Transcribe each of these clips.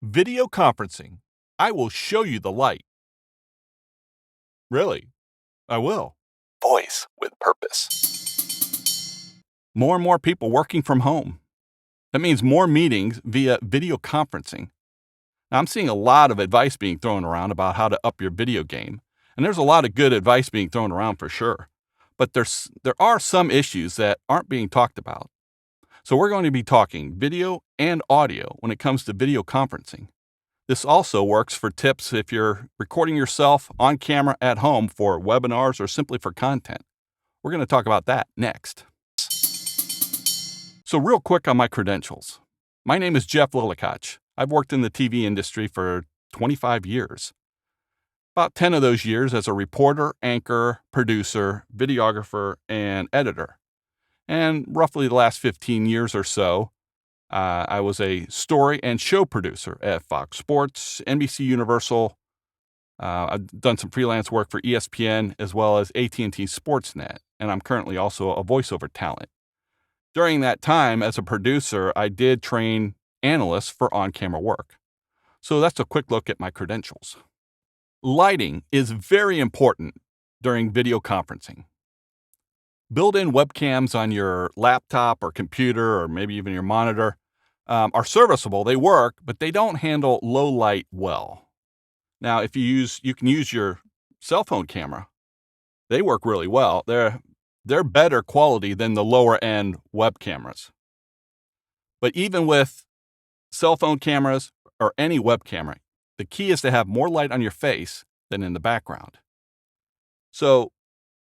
Video conferencing. I will show you the light. Really? I will. Voice with purpose. More and more people working from home. That means more meetings via video conferencing. Now, I'm seeing a lot of advice being thrown around about how to up your video game, and there's a lot of good advice being thrown around for sure. But there are some issues that aren't being talked about. So we're going to be talking video and audio when it comes to video conferencing. This also works for tips if you're recording yourself on camera at home for webinars or simply for content. We're going to talk about that next. So real quick on my credentials. My name is Jeff Lillicotch. I've worked in the TV industry for 25 years. About 10 of those years as a reporter, anchor, producer, videographer, and editor. And roughly the last 15 years or so, I was a story and show producer at Fox Sports, NBC Universal. I've done some freelance work for ESPN as well as AT&T Sportsnet, and I'm currently also a voiceover talent. During that time as a producer, I did train analysts for on-camera work. So that's a quick look at my credentials. Lighting is very important during video conferencing. Built-in webcams on your laptop or computer or maybe even your monitor are serviceable. They work, but they don't handle low light well. Now, if you can use your cell phone camera. They work really well. They're better quality than the lower end web cameras. But even with cell phone cameras or any web camera, the key is to have more light on your face than in the background. So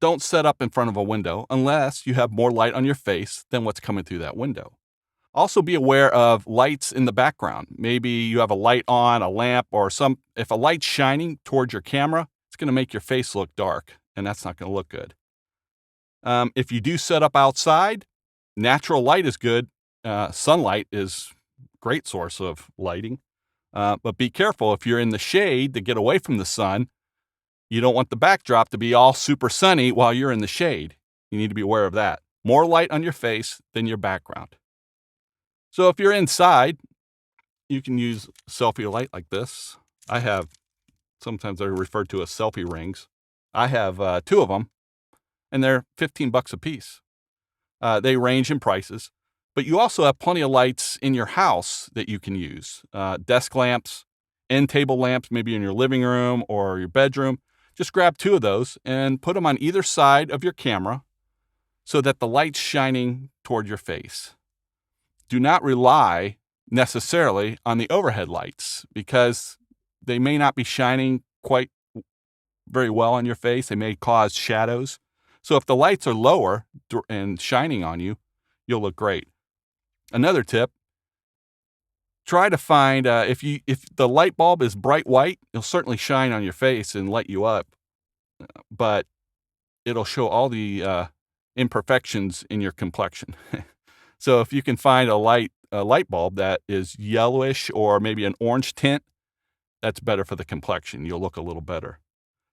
don't set up in front of a window unless you have more light on your face than what's coming through that window. Also be aware of lights in the background. Maybe you have a light on, a lamp, or if a light's shining towards your camera, it's going to make your face look dark, and that's not going to look good. If you do set up outside, natural light is good. Sunlight is a great source of lighting. But be careful if you're in the shade to get away from the sun. You don't want the backdrop to be all super sunny while you're in the shade. You need to be aware of that. More light on your face than your background. So if you're inside, you can use selfie light like this. Sometimes they're referred to as selfie rings. I have 2 of them, and they're $15 a piece. They range in prices, but you also have plenty of lights in your house that you can use. Desk lamps, end table lamps, maybe in your living room or your bedroom. Just grab 2 of those and put them on either side of your camera so that the light's shining toward your face. Do not rely necessarily on the overhead lights because they may not be shining quite very well on your face. They may cause shadows. So if the lights are lower and shining on you, you'll look great. Another tip, try to find, if the light bulb is bright white, it'll certainly shine on your face and light you up, but it'll show all the imperfections in your complexion. So if you can find a light bulb that is yellowish or maybe an orange tint, that's better for the complexion. You'll look a little better.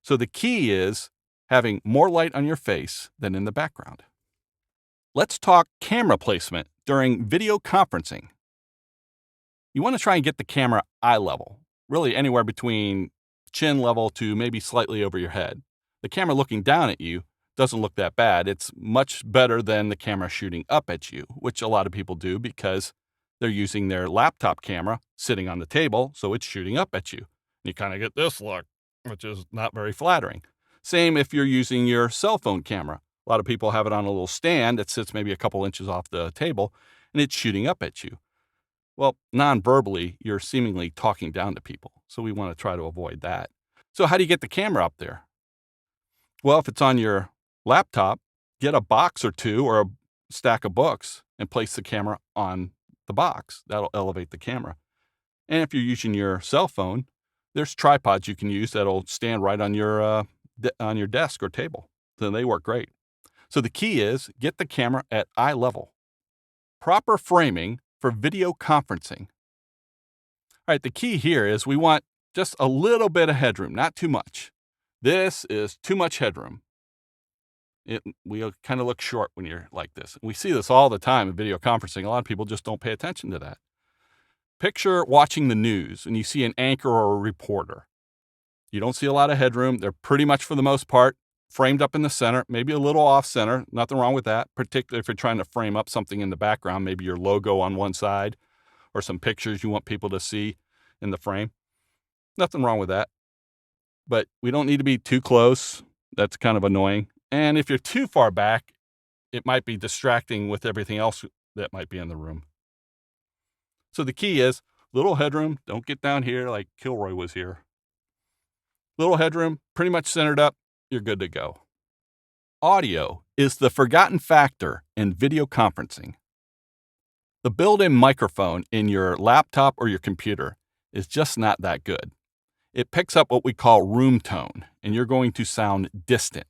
So the key is having more light on your face than in the background. Let's talk camera placement during video conferencing. You want to try and get the camera eye level, really anywhere between chin level to maybe slightly over your head. The camera looking down at you doesn't look that bad. It's much better than the camera shooting up at you, which a lot of people do because they're using their laptop camera sitting on the table, so it's shooting up at you. You kind of get this look, which is not very flattering. Same if you're using your cell phone camera. A lot of people have it on a little stand that sits maybe a couple inches off the table, and it's shooting up at you. Well, non-verbally, you're seemingly talking down to people, so we want to try to avoid that. So how do you get the camera up there? Well, if it's on your laptop, get a box or 2 or a stack of books and place the camera on the box. That'll elevate the camera. And if you're using your cell phone, there's tripods you can use that'll stand right on your desk or table. So they work great. So the key is get the camera at eye level. Proper framing for video conferencing. All right, the key here is we want just a little bit of headroom, not too much. This is too much headroom. We kind of look short when you're like this. We see this all the time in video conferencing. A lot of people just don't pay attention to that. Picture watching the news and you see an anchor or a reporter. You don't see a lot of headroom. They're pretty much, for the most part, framed up in the center, maybe a little off center. Nothing wrong with that, particularly if you're trying to frame up something in the background, maybe your logo on one side or some pictures you want people to see in the frame. Nothing wrong with that. But we don't need to be too close. That's kind of annoying. And if you're too far back, it might be distracting with everything else that might be in the room. So the key is little headroom. Don't get down here like Kilroy was here. Little headroom, pretty much centered up. You're good to go. Audio is the forgotten factor in video conferencing. The built-in microphone in your laptop or your computer is just not that good. It picks up what we call room tone, and you're going to sound distant.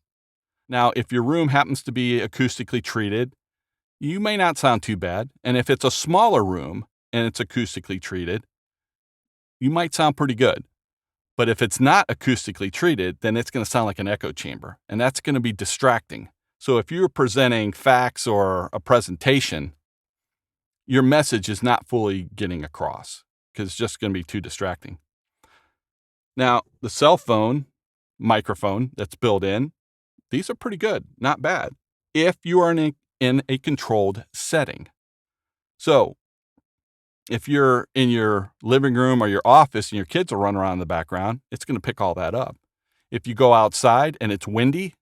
Now, if your room happens to be acoustically treated, you may not sound too bad. And if it's a smaller room and it's acoustically treated, you might sound pretty good. But if it's not acoustically treated, then it's going to sound like an echo chamber, and that's going to be distracting. So if you're presenting facts or a presentation, your message is not fully getting across because it's just going to be too distracting. Now, the cell phone microphone that's built in, these are pretty good, not bad, if you are in a controlled setting. So if you're in your living room or your office and your kids will run around in the background, it's going to pick all that up. If you go outside and it's windy,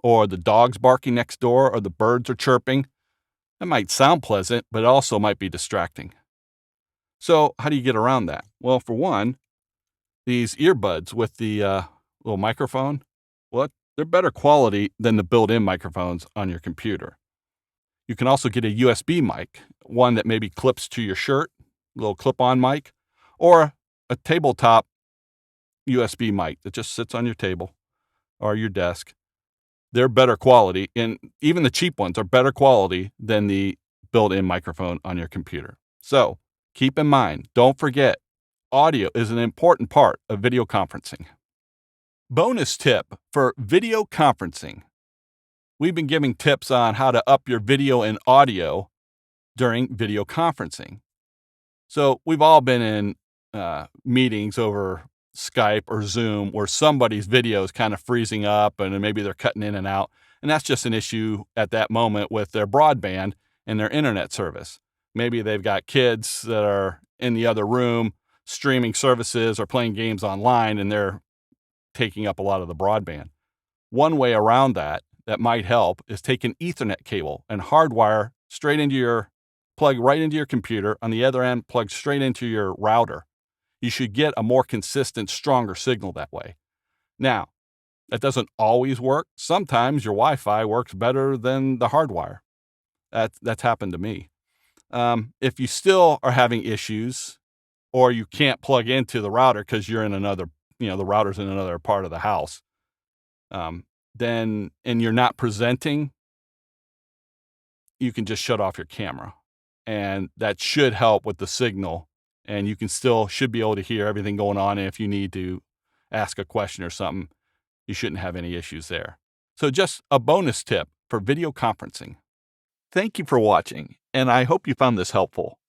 or the dog's barking next door, or the birds are chirping, that might sound pleasant, but it also might be distracting. So how do you get around that? Well, for one, these earbuds with the little microphone, well, they're better quality than the built-in microphones on your computer. You can also get a USB mic, one that maybe clips to your shirt, a little clip-on mic, or a tabletop USB mic that just sits on your table or your desk. They're better quality, and even the cheap ones are better quality than the built-in microphone on your computer. So keep in mind, don't forget, audio is an important part of video conferencing. Bonus tip for video conferencing. We've been giving tips on how to up your video and audio during video conferencing. So we've all been in meetings over Skype or Zoom where somebody's video is kind of freezing up and maybe they're cutting in and out. And that's just an issue at that moment with their broadband and their internet service. Maybe they've got kids that are in the other room streaming services or playing games online and they're taking up a lot of the broadband. One way around that might help is take an Ethernet cable and hardwire plug right into your computer. On the other end, plug straight into your router. You should get a more consistent, stronger signal that way. Now, that doesn't always work. Sometimes your Wi-Fi works better than the hardwire. That's happened to me. If you still are having issues or you can't plug into the router because you're in the router's in another part of the house, and you're not presenting, you can just shut off your camera. And that should help with the signal. And you should be able to hear everything going on. And if you need to ask a question or something, you shouldn't have any issues there. So just a bonus tip for video conferencing. Thank you for watching, and I hope you found this helpful.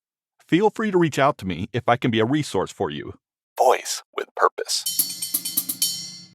Feel free to reach out to me if I can be a resource for you. Voice with purpose.